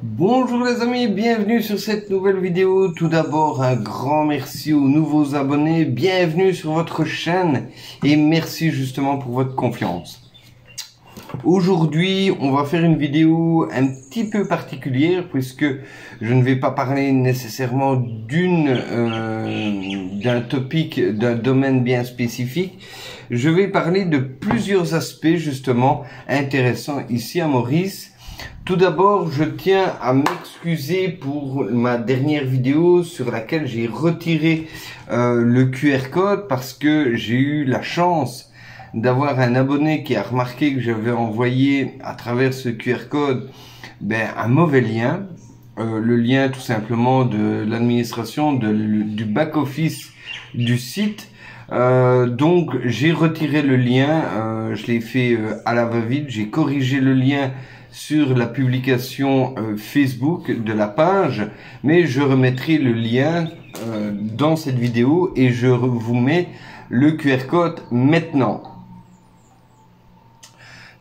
Bonjour les amis, bienvenue sur cette nouvelle vidéo. Tout d'abord, un grand merci aux nouveaux abonnés. Bienvenue sur votre chaîne et merci justement pour votre confiance. Aujourd'hui, on va faire une vidéo un petit peu particulière puisque je ne vais pas parler nécessairement d'un topic, d'un domaine bien spécifique. Je vais parler de plusieurs aspects justement intéressants ici à Maurice. Tout d'abord, je tiens à m'excuser pour ma dernière vidéo sur laquelle j'ai retiré le QR code parce que j'ai eu la chance d'avoir un abonné qui a remarqué que j'avais envoyé à travers ce QR code un mauvais lien. Le lien tout simplement de l'administration, du back-office du site. Donc j'ai retiré le lien, je l'ai fait à la va-vite, j'ai corrigé le lien sur la publication Facebook de la page, mais je remettrai le lien dans cette vidéo et je vous mets le QR code maintenant.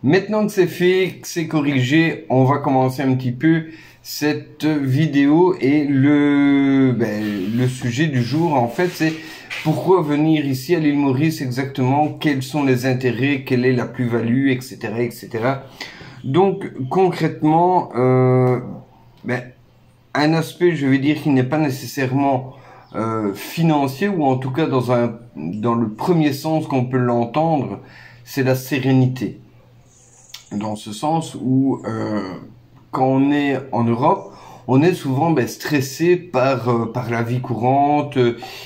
Maintenant que c'est fait, que c'est corrigé, on va commencer un petit peu cette vidéo et le sujet du jour en fait c'est pourquoi venir ici à l'île Maurice exactement, quels sont les intérêts, quelle est la plus-value, etc., etc. Donc concrètement, un aspect, je vais dire, qui n'est pas nécessairement financier, ou en tout cas dans le premier sens qu'on peut l'entendre, c'est la sérénité. Dans ce sens où quand on est en Europe, on est souvent stressé par la vie courante.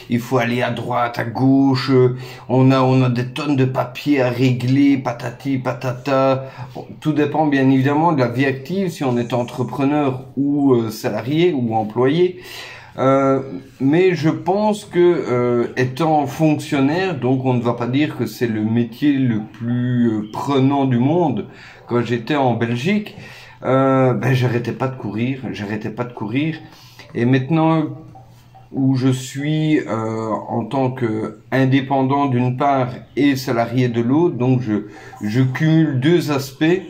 Il faut aller à droite, à gauche. On a des tonnes de papiers à régler, patati patata. Bon, tout dépend bien évidemment de la vie active, si on est entrepreneur ou salarié ou employé. Mais je pense que étant fonctionnaire, donc on ne va pas dire que c'est le métier le plus prenant du monde. Quand j'étais en Belgique, j'arrêtais pas de courir, et maintenant où je suis en tant que indépendant d'une part et salarié de l'autre, donc je cumule deux aspects,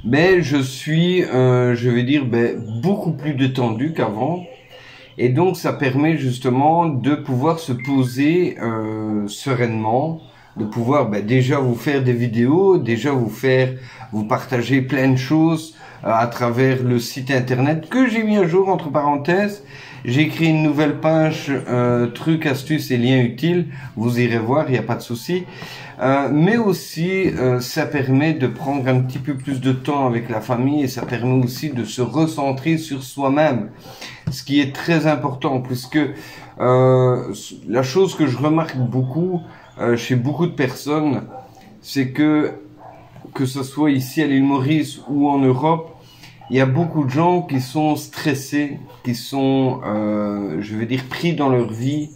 je suis je vais dire beaucoup plus détendu qu'avant, et donc ça permet justement de pouvoir se poser sereinement, de pouvoir déjà vous faire des vidéos, déjà vous partager plein de choses à travers le site internet que j'ai mis à jour entre parenthèses. J'ai créé une nouvelle page trucs, astuces et liens utiles, vous irez voir, il n'y a pas de souci. Mais aussi ça permet de prendre un petit peu plus de temps avec la famille, et ça permet aussi de se recentrer sur soi-même, ce qui est très important puisque la chose que je remarque beaucoup chez beaucoup de personnes, c'est que ce soit ici à l'île Maurice ou en Europe, il y a beaucoup de gens qui sont stressés, qui sont, je veux dire, pris dans leur vie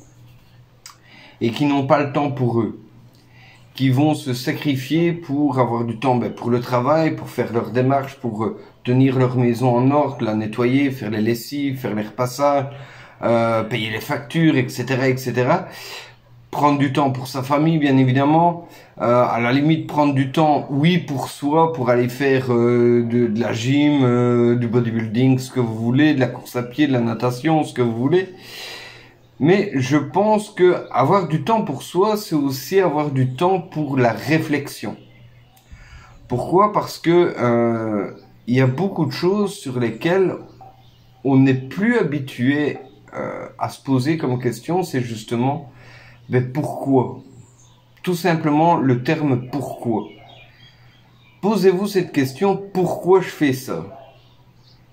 et qui n'ont pas le temps pour eux, qui vont se sacrifier pour avoir du temps pour le travail, pour faire leurs démarches, pour tenir leur maison en ordre, la nettoyer, faire les lessives, faire les repassages, payer les factures, etc., etc. Prendre du temps pour sa famille, bien évidemment. À la limite, prendre du temps, oui, pour soi, pour aller faire de la gym, du bodybuilding, ce que vous voulez, de la course à pied, de la natation, ce que vous voulez. Mais je pense que avoir du temps pour soi, c'est aussi avoir du temps pour la réflexion. Pourquoi? Parce que il y a beaucoup de choses sur lesquelles on n'est plus habitué à se poser comme question. C'est justement pourquoi? Tout simplement le terme pourquoi. Posez-vous cette question, pourquoi je fais ça?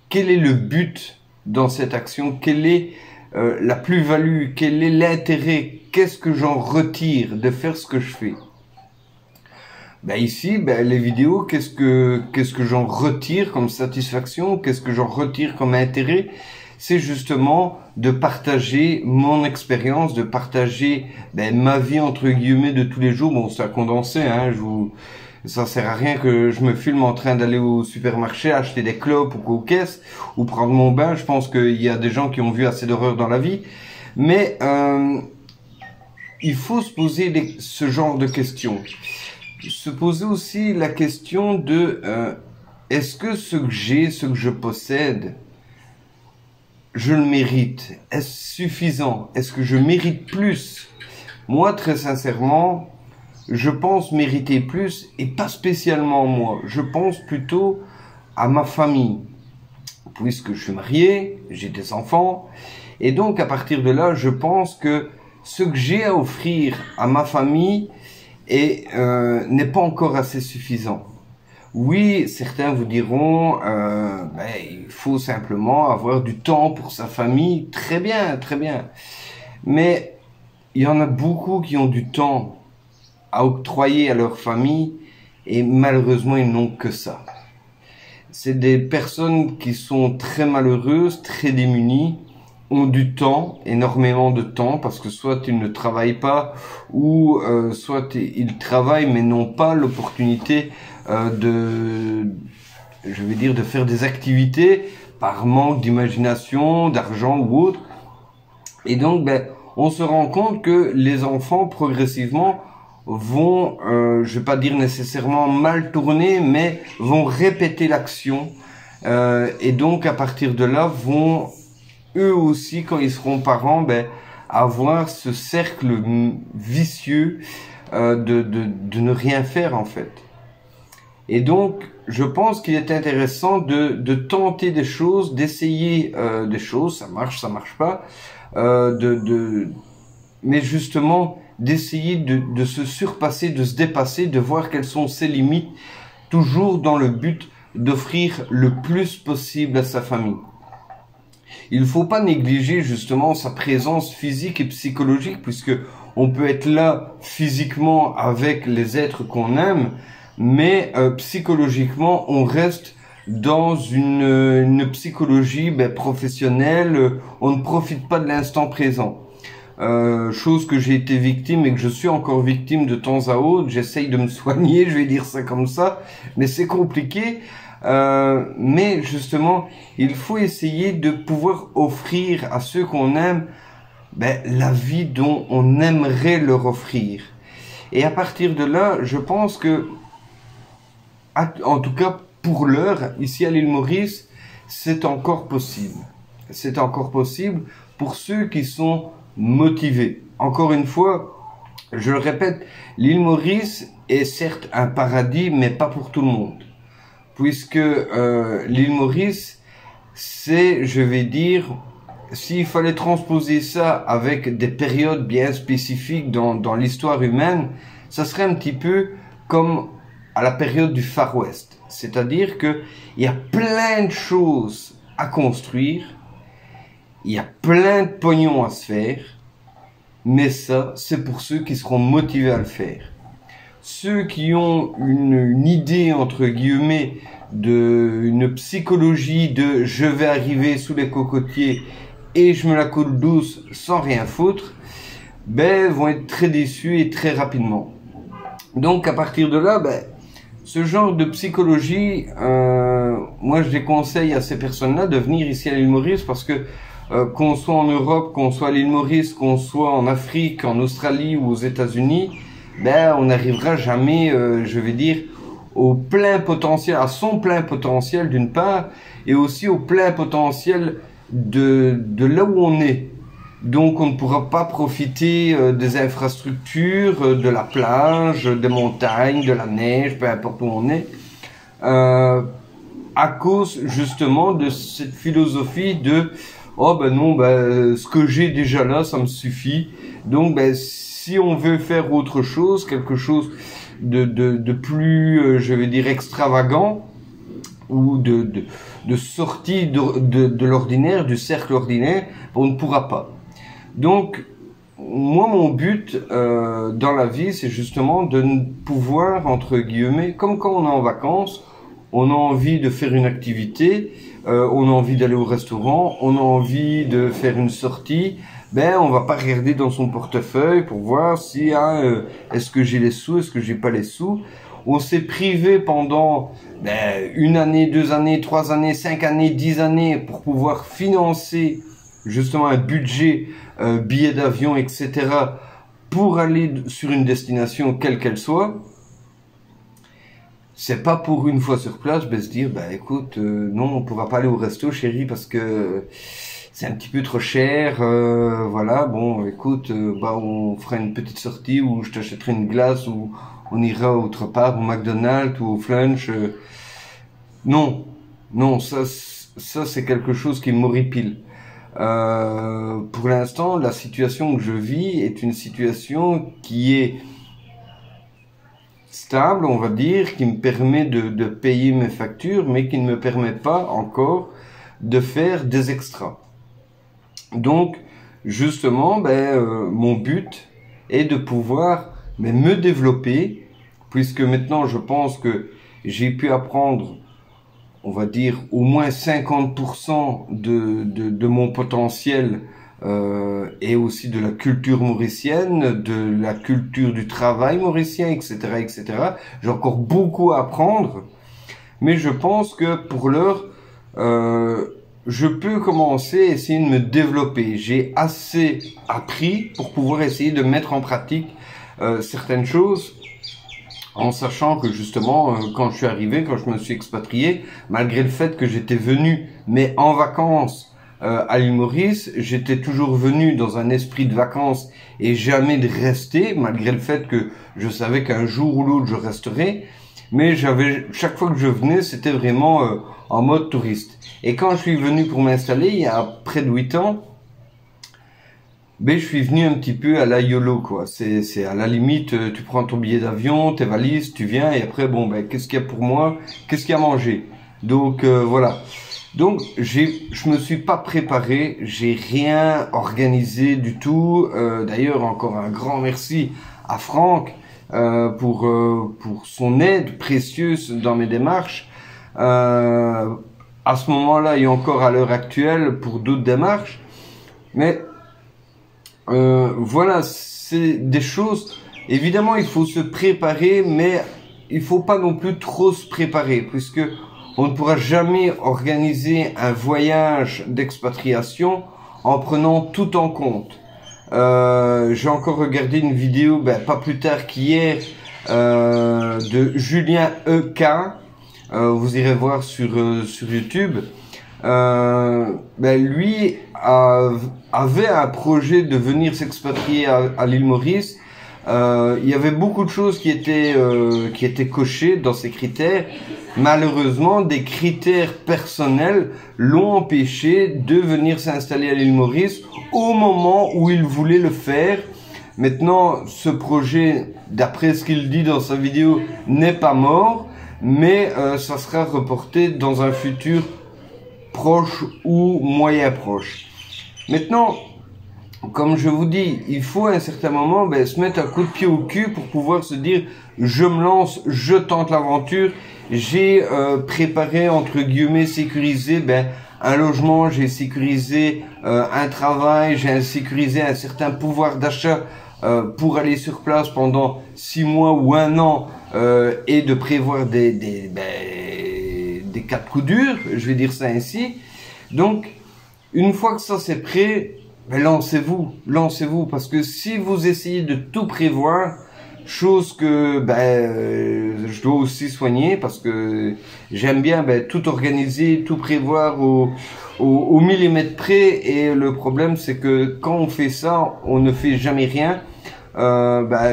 Quel est le but dans cette action? Quelle est la plus-value? Quel est l'intérêt? Qu'est-ce que j'en retire de faire ce que je fais? Ici, les vidéos, qu'est-ce que j'en retire comme satisfaction? Qu'est-ce que j'en retire comme intérêt? C'est justement de partager mon expérience, de partager ma vie entre guillemets de tous les jours. Bon, c'est à condenser, hein, ça sert à rien que je me filme en train d'aller au supermarché acheter des clopes ou aux caisses ou prendre mon bain. Je pense qu'il y a des gens qui ont vu assez d'horreur dans la vie, mais il faut se poser ce genre de questions. Se poser aussi la question de est-ce que ce que j'ai, ce que je possède, je le mérite? Est-ce suffisant? Est-ce que je mérite plus? Moi, très sincèrement, je pense mériter plus, et pas spécialement moi. Je pense plutôt à ma famille, puisque je suis marié, j'ai des enfants, et donc à partir de là, je pense que ce que j'ai à offrir à ma famille n'est pas encore assez suffisant. Oui, certains vous diront, il faut simplement avoir du temps pour sa famille. Très bien, très bien. Mais il y en a beaucoup qui ont du temps à octroyer à leur famille et malheureusement, ils n'ont que ça. C'est des personnes qui sont très malheureuses, très démunies, ont du temps, énormément de temps, parce que soit ils ne travaillent pas, ou soit ils travaillent mais n'ont pas l'opportunité de faire des activités par manque d'imagination, d'argent ou autre. Et donc, on se rend compte que les enfants, progressivement, vont, je vais pas dire nécessairement mal tourner, mais vont répéter l'action. Et donc, à partir de là, vont eux aussi, quand ils seront parents, avoir ce cercle vicieux de ne rien faire en fait. Et donc, je pense qu'il est intéressant de tenter des choses, d'essayer des choses, ça marche pas, mais justement d'essayer de se surpasser, de se dépasser, de voir quelles sont ses limites, toujours dans le but d'offrir le plus possible à sa famille. Il ne faut pas négliger justement sa présence physique et psychologique, puisque on peut être là physiquement avec les êtres qu'on aime, mais psychologiquement on reste dans une psychologie professionnelle, on ne profite pas de l'instant présent. Chose que j'ai été victime et que je suis encore victime de temps à autre. J'essaye de me soigner, je vais dire ça comme ça, mais c'est compliqué. Mais justement, il faut essayer de pouvoir offrir à ceux qu'on aime la vie dont on aimerait leur offrir. Et à partir de là, je pense que, en tout cas pour l'heure, ici à l'île Maurice, c'est encore possible. C'est encore possible pour ceux qui sont motivés. Encore une fois, je le répète, l'île Maurice est certes un paradis, mais pas pour tout le monde. Puisque l'île Maurice, c'est, je vais dire, s'il fallait transposer ça avec des périodes bien spécifiques dans l'histoire humaine, ça serait un petit peu comme à la période du Far West. C'est-à-dire qu'il y a plein de choses à construire, il y a plein de pognon à se faire, mais ça, c'est pour ceux qui seront motivés à le faire. Ceux qui ont une idée, entre guillemets, une psychologie de je vais arriver sous les cocotiers et je me la coule douce sans rien foutre, vont être très déçus et très rapidement. Donc à partir de là, ce genre de psychologie, moi je déconseille à ces personnes-là de venir ici à l'île Maurice, parce que qu'on soit en Europe, qu'on soit à l'île Maurice, qu'on soit en Afrique, en Australie ou aux États-Unis, on n'arrivera jamais, je vais dire, au plein potentiel, à son plein potentiel d'une part, et aussi au plein potentiel de là où on est. Donc on ne pourra pas profiter des infrastructures, de la plage, des montagnes, de la neige, peu importe où on est, à cause justement de cette philosophie de oh non, ce que j'ai déjà là, ça me suffit. Donc si on veut faire autre chose, quelque chose de plus, je vais dire, extravagant, ou de sortie de l'ordinaire, du cercle ordinaire, on ne pourra pas. Donc, moi, mon but dans la vie, c'est justement de pouvoir, entre guillemets, comme quand on est en vacances, on a envie de faire une activité, on a envie d'aller au restaurant, on a envie de faire une sortie, on va pas regarder dans son portefeuille pour voir si est-ce que j'ai les sous, est-ce que j'ai pas les sous. On s'est privé pendant 1 année, 2 années, 3 années, 5 années, 10 années pour pouvoir financer justement un budget, billets d'avion, etc. pour aller sur une destination quelle qu'elle soit. c'est pas pour une fois sur place, ben, se dire, bah écoute, non, on pourra pas aller au resto, chérie, parce que c'est un petit peu trop cher, voilà, bon, écoute, bah on fera une petite sortie où je t'achèterai une glace ou on ira autre part, au McDonald's ou au Flunch. Non, non, ça c'est quelque chose qui m'horripile. Pour l'instant, la situation que je vis est une situation qui est stable, on va dire, qui me permet de payer mes factures, mais qui ne me permet pas encore de faire des extras. Donc, justement, mon but est de pouvoir me développer, puisque maintenant je pense que j'ai pu apprendre, on va dire, au moins 50% de mon potentiel et aussi de la culture mauricienne, de la culture du travail mauricien, etc., etc. J'ai encore beaucoup à apprendre, mais je pense que pour l'heure, je peux commencer à essayer de me développer. J'ai assez appris pour pouvoir essayer de mettre en pratique certaines choses, en sachant que justement, quand je suis arrivé, quand je me suis expatrié, malgré le fait que j'étais venu, mais en vacances à l'île Maurice, j'étais toujours venu dans un esprit de vacances et jamais de rester, malgré le fait que je savais qu'un jour ou l'autre je resterais. Mais chaque fois que je venais, c'était vraiment en mode touriste. Et quand je suis venu pour m'installer, il y a près de 8 ans, je suis venu un petit peu à la YOLO, quoi. C'est à la limite, tu prends ton billet d'avion, tes valises, tu viens, et après, qu'est-ce qu'il y a pour moi? Qu'est-ce qu'il y a à manger? Donc, voilà. Donc, je me suis pas préparé, j'ai rien organisé du tout. D'ailleurs, encore un grand merci à Franck pour son aide précieuse dans mes démarches. À ce moment-là et encore à l'heure actuelle pour d'autres démarches. Mais voilà, c'est des choses. Évidemment, il faut se préparer, mais il faut pas non plus trop se préparer, puisque on ne pourra jamais organiser un voyage d'expatriation en prenant tout en compte. J'ai encore regardé une vidéo, pas plus tard qu'hier, de Julien EK. Vous irez voir sur YouTube. Lui avait un projet de venir s'expatrier à l'île Maurice. Il y avait beaucoup de choses qui étaient cochées dans ces critères. Malheureusement, des critères personnels l'ont empêché de venir s'installer à l'île Maurice au moment où il voulait le faire. Maintenant, ce projet, d'après ce qu'il dit dans sa vidéo, n'est pas mort, mais ça sera reporté dans un futur proche ou moyen proche. Maintenant, comme je vous dis, il faut à un certain moment se mettre un coup de pied au cul pour pouvoir se dire je me lance, je tente l'aventure. J'ai préparé, entre guillemets, sécurisé un logement, j'ai sécurisé un travail, j'ai sécurisé un certain pouvoir d'achat pour aller sur place pendant 6 mois ou 1 an et de prévoir des cas de coups durs, je vais dire ça ainsi. Donc, une fois que ça c'est prêt, lancez-vous, parce que si vous essayez de tout prévoir, chose que je dois aussi soigner, parce que j'aime bien tout organiser, tout prévoir au millimètre près, et le problème c'est que quand on fait ça, on ne fait jamais rien.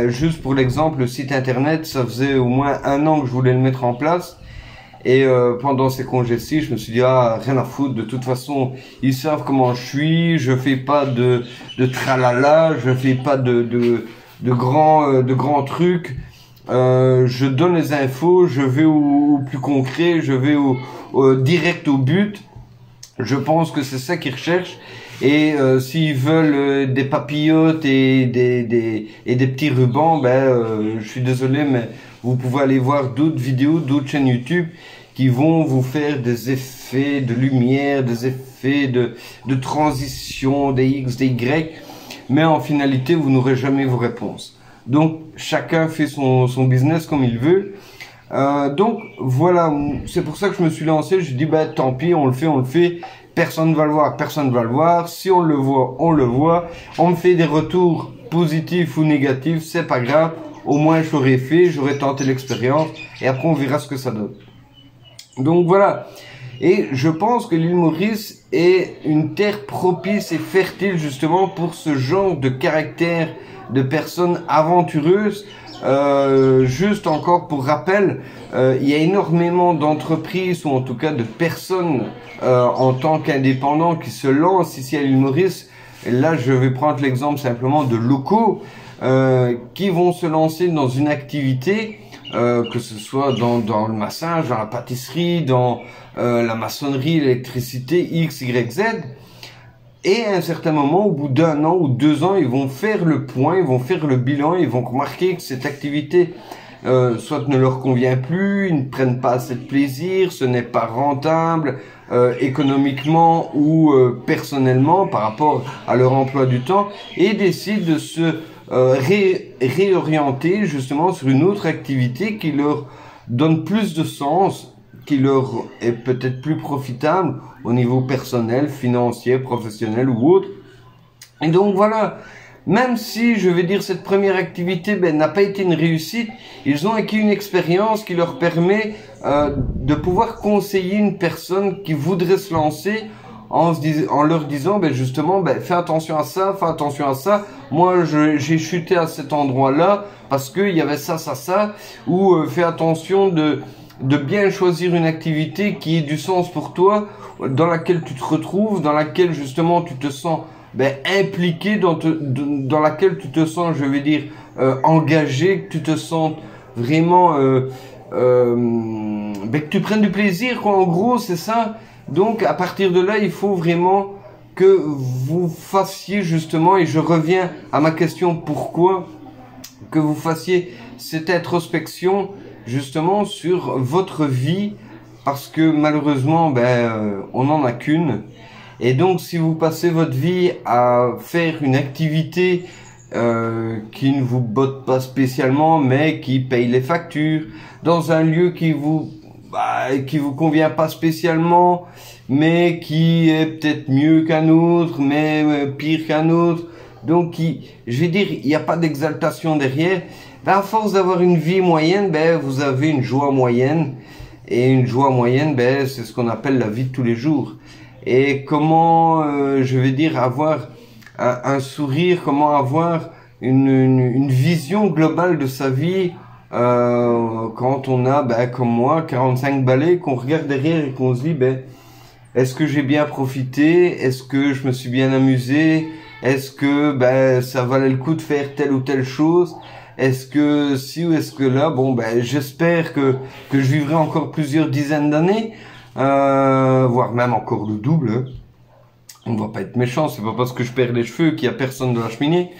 Juste pour l'exemple, le site internet, ça faisait au moins 1 an que je voulais le mettre en place. Et pendant ces congés-ci, je me suis dit rien à foutre. De toute façon, ils savent comment je suis. Je fais pas de tralala. Je fais pas de grands trucs. Je donne les infos. Je vais au plus concret. Je vais direct au but. Je pense que c'est ça qu'ils recherchent. Et s'ils veulent des papillotes et des petits rubans, je suis désolé, mais vous pouvez aller voir d'autres vidéos, d'autres chaînes YouTube qui vont vous faire des effets de lumière, des effets de transition, des X, des Y, mais en finalité, vous n'aurez jamais vos réponses. Donc, chacun fait son business comme il veut. Donc, voilà, c'est pour ça que je me suis lancé. Je dis, tant pis, on le fait. Personne ne va le voir, Si on le voit, on le voit. On me fait des retours positifs ou négatifs, c'est pas grave. au moins je l'aurais fait, j'aurais tenté l'expérience, et après on verra ce que ça donne. Donc voilà. Et je pense que l'île Maurice est une terre propice et fertile justement pour ce genre de caractère de personnes aventureuses. Juste encore pour rappel, il y a énormément d'entreprises ou en tout cas de personnes en tant qu'indépendants qui se lancent ici à l'île Maurice. Et là, je vais prendre l'exemple simplement de locaux qui vont se lancer dans une activité, que ce soit dans le massage, dans la pâtisserie, dans la maçonnerie, l'électricité, X, Y, Z. Et à un certain moment, au bout d'1 an ou 2 ans, ils vont faire le point, ils vont faire le bilan, ils vont remarquer que cette activité soit ne leur convient plus, ils ne prennent pas assez de plaisir, ce n'est pas rentable économiquement ou personnellement par rapport à leur emploi du temps, et décident de se réorienter justement sur une autre activité qui leur donne plus de sens, qui leur est peut-être plus profitable au niveau personnel, financier, professionnel ou autre. Et donc voilà, même si je vais dire cette première activité n'a pas été une réussite, ils ont acquis une expérience qui leur permet de pouvoir conseiller une personne qui voudrait se lancer en leur disant justement fais attention à ça, fais attention à ça. Moi j'ai chuté à cet endroit-là parce qu'il y avait ça, ou fais attention de bien choisir une activité qui ait du sens pour toi, dans laquelle tu te retrouves, dans laquelle justement tu te sens impliqué, dans laquelle tu te sens, je vais dire, engagé, que tu te sens vraiment, que tu prennes du plaisir, quoi. En gros, c'est ça. Donc, à partir de là, il faut vraiment que vous fassiez justement, et je reviens à ma question pourquoi, que vous fassiez cette introspection justement sur votre vie, parce que malheureusement on n'en a qu'une, et donc si vous passez votre vie à faire une activité qui ne vous botte pas spécialement mais qui paye les factures, dans un lieu qui vous convient pas spécialement mais qui est peut-être mieux qu'un autre mais pire qu'un autre, donc je vais dire il n'y a pas d'exaltation derrière, à force d'avoir une vie moyenne, vous avez une joie moyenne. Et une joie moyenne, c'est ce qu'on appelle la vie de tous les jours. Et comment, je vais dire, avoir un sourire, comment avoir une vision globale de sa vie quand on a, comme moi, 45 balais, qu'on regarde derrière et qu'on se dit, est-ce que j'ai bien profité? Est-ce que je me suis bien amusé? Est-ce que ça valait le coup de faire telle ou telle chose? Est-ce que si ou est-ce que là, j'espère que je vivrai encore plusieurs dizaines d'années, voire même encore le double. On va pas être méchant, c'est pas parce que je perds les cheveux qu'il y a personne dans la cheminée,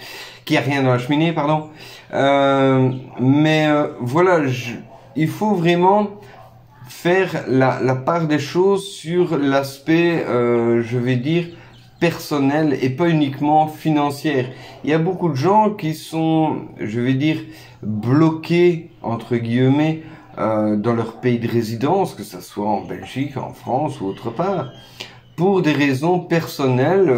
qu'il y a rien dans la cheminée, pardon. Voilà, il faut vraiment faire la part des choses sur l'aspect, je vais dire, personnel et pas uniquement financière. Il y a beaucoup de gens qui sont, je vais dire, bloqués, entre guillemets, dans leur pays de résidence, que ce soit en Belgique, en France ou autre part, pour des raisons personnelles,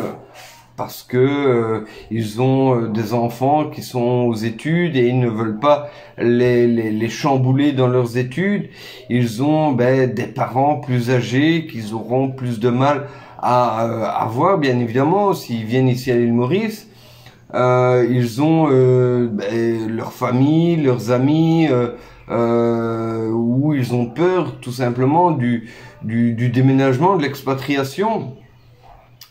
parce que ils ont des enfants qui sont aux études et ils ne veulent pas les chambouler dans leurs études. Ils ont des parents plus âgés qu'ils auront plus de mal à voir, bien évidemment, s'ils viennent ici à l'île Maurice. Ils ont leur famille, leurs amis, où ils ont peur tout simplement du déménagement, de l'expatriation.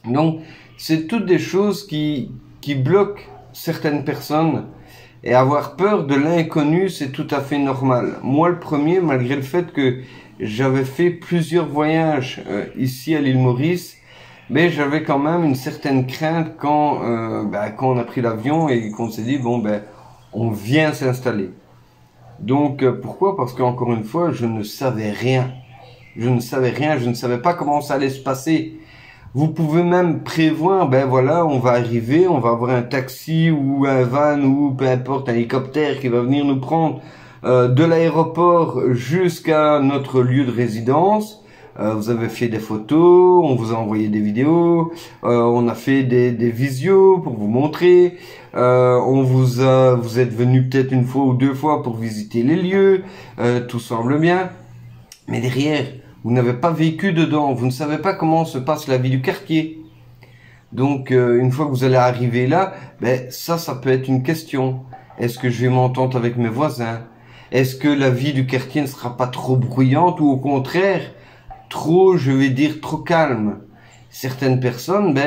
Donc, c'est toutes des choses qui bloquent certaines personnes, et avoir peur de l'inconnu, c'est tout à fait normal. Moi, le premier, malgré le fait que j'avais fait plusieurs voyages ici à l'île Maurice, mais j'avais quand même une certaine crainte quand on a pris l'avion et qu'on s'est dit on vient s'installer. Donc pourquoi? Parce qu'encore une fois, je ne savais rien. Je ne savais pas comment ça allait se passer. Vous pouvez même prévoir, on va arriver, on va avoir un taxi ou un van ou peu importe, un hélicoptère qui va venir nous prendre de l'aéroport jusqu'à notre lieu de résidence. vous avez fait des photos, on vous a envoyé des vidéos, on a fait des visios pour vous montrer, vous êtes venu peut-être une fois ou deux fois pour visiter les lieux, tout semble bien. Mais derrière, vous n'avez pas vécu dedans, vous ne savez pas comment se passe la vie du quartier. Donc, une fois que vous allez arriver là, ben ça peut être une question. Est-ce que je vais m'entendre avec mes voisins? Est-ce que la vie du quartier ne sera pas trop bruyante ou au contraire, trop, je vais dire, trop calme? Certaines personnes,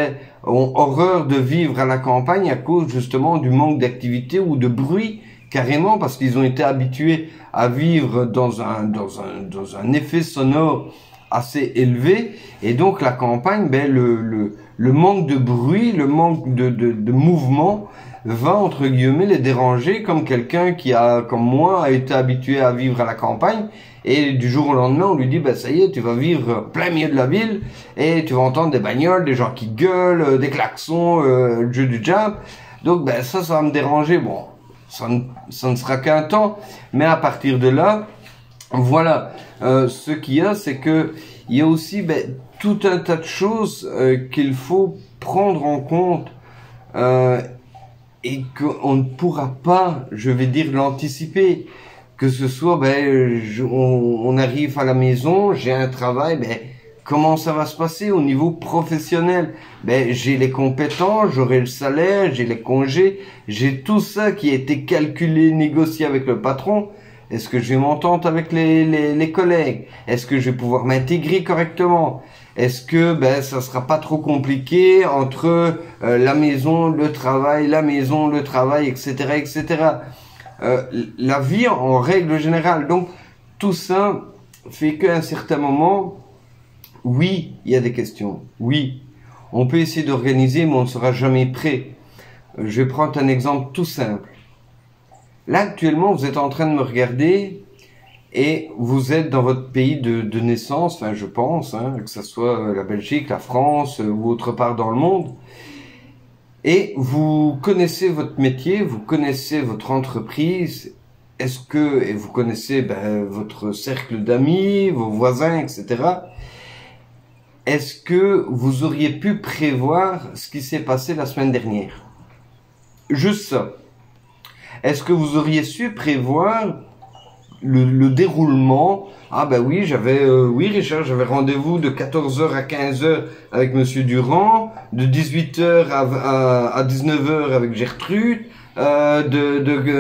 ont horreur de vivre à la campagne à cause justement du manque d'activité ou de bruit, carrément, parce qu'ils ont été habitués à vivre dans un effet sonore assez élevé, et donc la campagne, le manque de bruit, le manque de mouvement va entre guillemets les déranger, comme quelqu'un qui comme moi, a été habitué à vivre à la campagne, et du jour au lendemain on lui dit ça y est, tu vas vivre plein milieu de la ville et tu vas entendre des bagnoles, des gens qui gueulent, des klaxons, le jeu du diable. Donc ça va me déranger. Bon, ça ne sera qu'un temps, mais à partir de là, voilà, ce qu'il y a, c'est que il y a aussi tout un tas de choses qu'il faut prendre en compte et qu'on ne pourra pas, je vais dire, l'anticiper. Que ce soit, on arrive à la maison, j'ai un travail, comment ça va se passer au niveau professionnel? J'ai les compétences, j'aurai le salaire, j'ai les congés, j'ai tout ça qui a été calculé, négocié avec le patron. Est-ce que je vais m'entendre avec les collègues? Est-ce que je vais pouvoir m'intégrer correctement? Est-ce que ça sera pas trop compliqué entre la maison, le travail, etc., etc. La vie en règle générale. Donc tout ça fait qu'à un certain moment, oui, il y a des questions. Oui, on peut essayer d'organiser, mais on ne sera jamais prêt. Je vais prendre un exemple tout simple. Là, actuellement, vous êtes en train de me regarder et vous êtes dans votre pays de naissance, enfin, je pense, que ce soit la Belgique, la France ou autre part dans le monde. Et vous connaissez votre métier, vous connaissez votre entreprise, et vous connaissez votre cercle d'amis, vos voisins, etc. Est-ce que vous auriez pu prévoir ce qui s'est passé la semaine dernière? Juste ça. Est-ce que vous auriez su prévoir le déroulement? Ah oui, Richard, j'avais rendez-vous de 14h à 15h avec Monsieur Durand, de 18h à 19h avec Gertrude,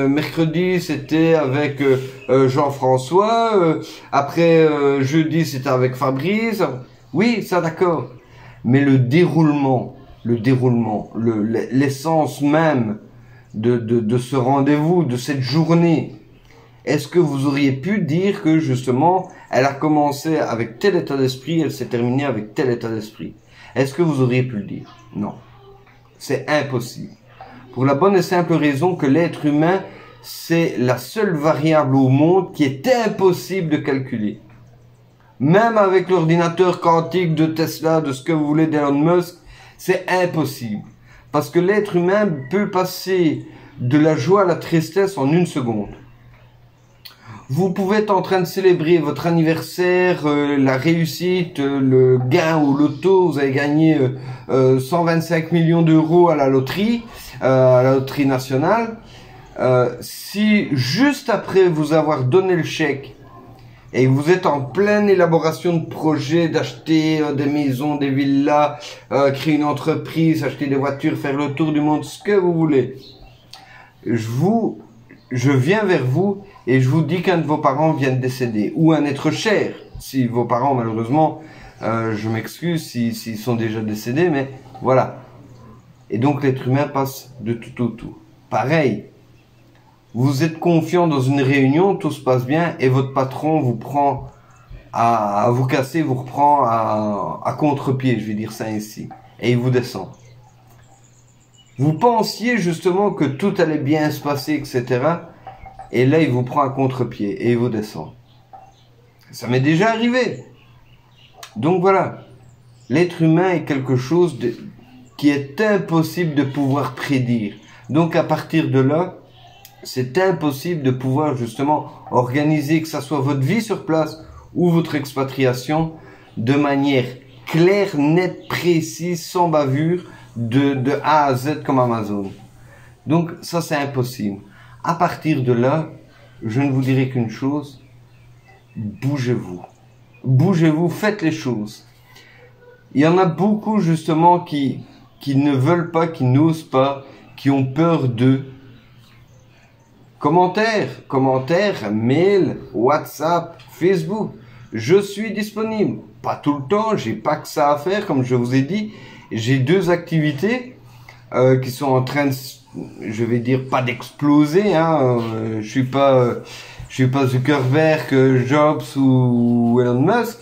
mercredi c'était avec Jean-François, après jeudi c'était avec Fabrice. Oui, ça d'accord. Mais le déroulement, l'essence même de ce rendez-vous, de cette journée, est-ce que vous auriez pu dire que justement, elle a commencé avec tel état d'esprit, elle s'est terminée avec tel état d'esprit? Est-ce que vous auriez pu le dire? Non. C'est impossible. Pour la bonne et simple raison que l'être humain, c'est la seule variable au monde qui est impossible de calculer. Même avec l'ordinateur quantique de Tesla, de ce que vous voulez d'Elon Musk, c'est impossible. Parce que l'être humain peut passer de la joie à la tristesse en une seconde. Vous pouvez être en train de célébrer votre anniversaire, la réussite, le gain au loto, vous avez gagné 125 millions d'euros à la loterie nationale. Si juste après vous avoir donné le chèque et vous êtes en pleine élaboration de projet d'acheter des maisons, des villas, créer une entreprise, acheter des voitures, faire le tour du monde, ce que vous voulez, je viens vers vous et je vous dis qu'un de vos parents vient de décéder, ou un être cher. Si vos parents, malheureusement, je m'excuse s'ils sont déjà décédés, mais voilà. Et donc l'être humain passe de tout au tout. Pareil, vous êtes confiant dans une réunion, tout se passe bien, et votre patron vous prend à vous casser, vous reprend à contre-pied, je vais dire ça ainsi, et il vous descend. Vous pensiez justement que tout allait bien se passer, etc. Et là, il vous prend à contre-pied et il vous descend. Ça m'est déjà arrivé. Donc voilà, l'être humain est quelque chose qui est impossible de pouvoir prédire. Donc à partir de là, c'est impossible de pouvoir justement organiser, que ça soit votre vie sur place ou votre expatriation, de manière claire, nette, précise, sans bavure, de A à Z comme Amazon. Donc ça c'est impossible. À partir de là, je ne vous dirai qu'une chose, bougez-vous. Bougez-vous, faites les choses. Il y en a beaucoup justement qui ne veulent pas, qui n'osent pas, qui ont peur de commentaires, mail, WhatsApp, Facebook. Je suis disponible. Pas tout le temps, j'ai pas que ça à faire, comme je vous ai dit. J'ai 2 activités qui sont en train de, je vais dire, pas d'exploser. Hein. Je suis pas Zuckerberg, Jobs ou Elon Musk,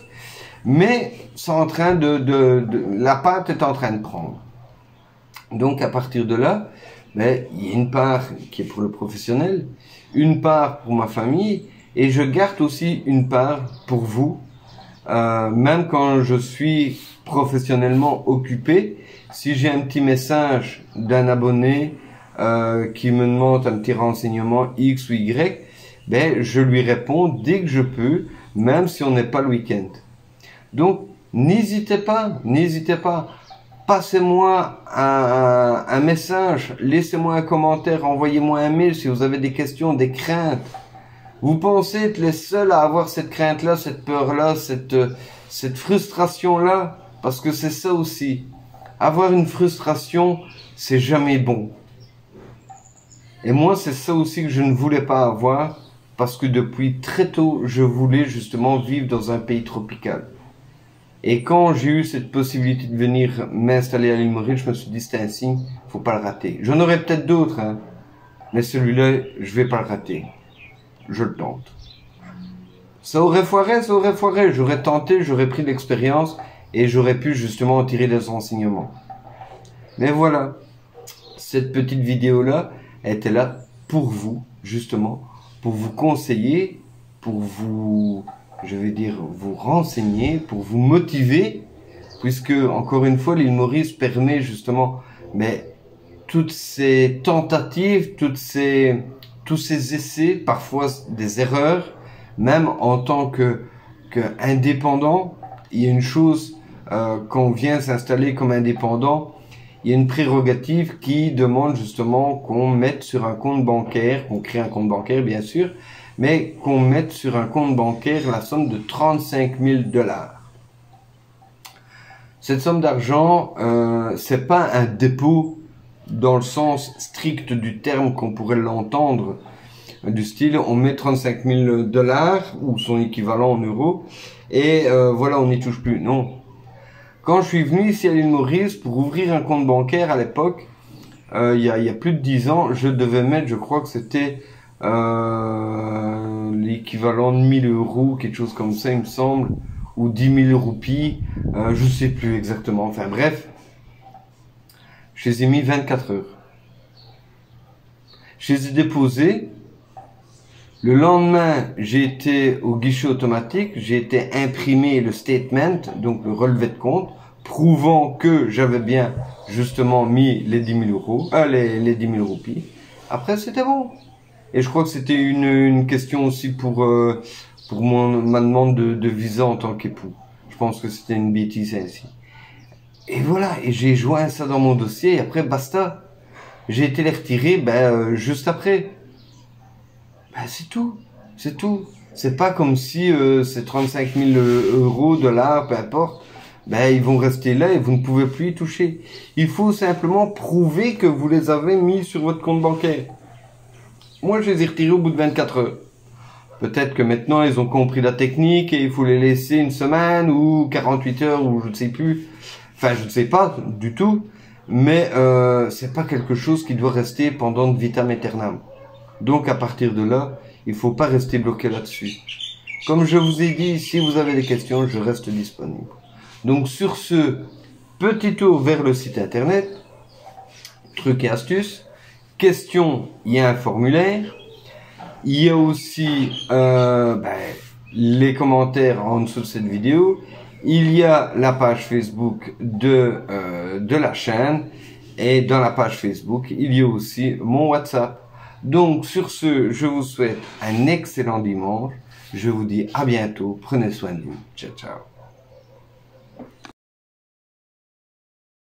mais c'est en train la pâte est en train de prendre. Donc à partir de là, ben, il y a une part qui est pour le professionnel, une part pour ma famille, et je garde aussi une part pour vous, même quand je suis professionnellement occupé. Si j'ai un petit message d'un abonné qui me demande un petit renseignement X ou Y, ben, je lui réponds dès que je peux, même si on n'est pas le week-end. Donc, n'hésitez pas. Passez-moi un message, laissez-moi un commentaire, envoyez-moi un mail si vous avez des questions, des craintes. Vous pensez être les seuls à avoir cette crainte-là, cette peur-là, cette frustration-là, parce que c'est ça aussi. Avoir une frustration, c'est jamais bon. Et moi, c'est ça aussi que je ne voulais pas avoir, parce que depuis très tôt, je voulais justement vivre dans un pays tropical. Et quand j'ai eu cette possibilité de venir m'installer à l'île Maurice, je me suis dit, c'est un signe, faut pas le rater. J'en aurais peut-être d'autres, hein, mais celui-là, je vais pas le rater. Je le tente. Ça aurait foiré, j'aurais tenté, j'aurais pris de l'expérience, et j'aurais pu justement en tirer des enseignements. Mais voilà, cette petite vidéo-là était là pour vous, justement, pour vous conseiller, pour vous, je vais dire, vous renseigner, pour vous motiver, puisque, encore une fois, l'île Maurice permet justement, mais toutes ces tentatives, tous ces essais, parfois des erreurs, même en tant qu'indépendant, il y a une chose, quand on vient s'installer comme indépendant, il y a une prérogative qui demande justement qu'on mette sur un compte bancaire, qu'on crée un compte bancaire bien sûr, mais qu'on mette sur un compte bancaire la somme de 35 000 $. Cette somme d'argent, c'est pas un dépôt dans le sens strict du terme qu'on pourrait l'entendre, du style on met 35 000 $ ou son équivalent en euros et voilà, on n'y touche plus. Non. Quand je suis venu ici à l'île Maurice pour ouvrir un compte bancaire à l'époque, il y a plus de 10 ans, je devais mettre, je crois que c'était l'équivalent de 1000 €, quelque chose comme ça il me semble, ou 10 000 roupies, je sais plus exactement, enfin bref, je les ai mis 24 heures. Je les ai déposés. Le lendemain, j'ai été au guichet automatique, j'ai été imprimer le statement, donc le relevé de compte, prouvant que j'avais bien justement mis les 10 000 €, les 10 000 roupies. Après, c'était bon. Et je crois que c'était une question aussi pour ma demande de visa en tant qu'époux. Je pense que c'était une bêtise ainsi. Et voilà, et j'ai joint ça dans mon dossier, et après, basta. J'ai été les retirer, juste après. C'est tout, c'est tout. C'est pas comme si ces 35 000 €, dollars, peu importe, ils vont rester là et vous ne pouvez plus y toucher. Il faut simplement prouver que vous les avez mis sur votre compte bancaire. Moi, je les ai retirés au bout de 24 heures. Peut-être que maintenant, ils ont compris la technique et il faut les laisser une semaine ou 48 heures ou je ne sais plus. Enfin, je ne sais pas du tout. Mais c'est pas quelque chose qui doit rester pendant vitam aeternam. Donc à partir de là, il faut pas rester bloqué là-dessus. Comme je vous ai dit, si vous avez des questions, je reste disponible. Donc sur ce petit tour vers le site internet, trucs et astuces, questions, il y a un formulaire. Il y a aussi les commentaires en dessous de cette vidéo. Il y a la page Facebook de la chaîne. Et dans la page Facebook, il y a aussi mon WhatsApp. Donc, sur ce, je vous souhaite un excellent dimanche. Je vous dis à bientôt. Prenez soin de vous. Ciao, ciao.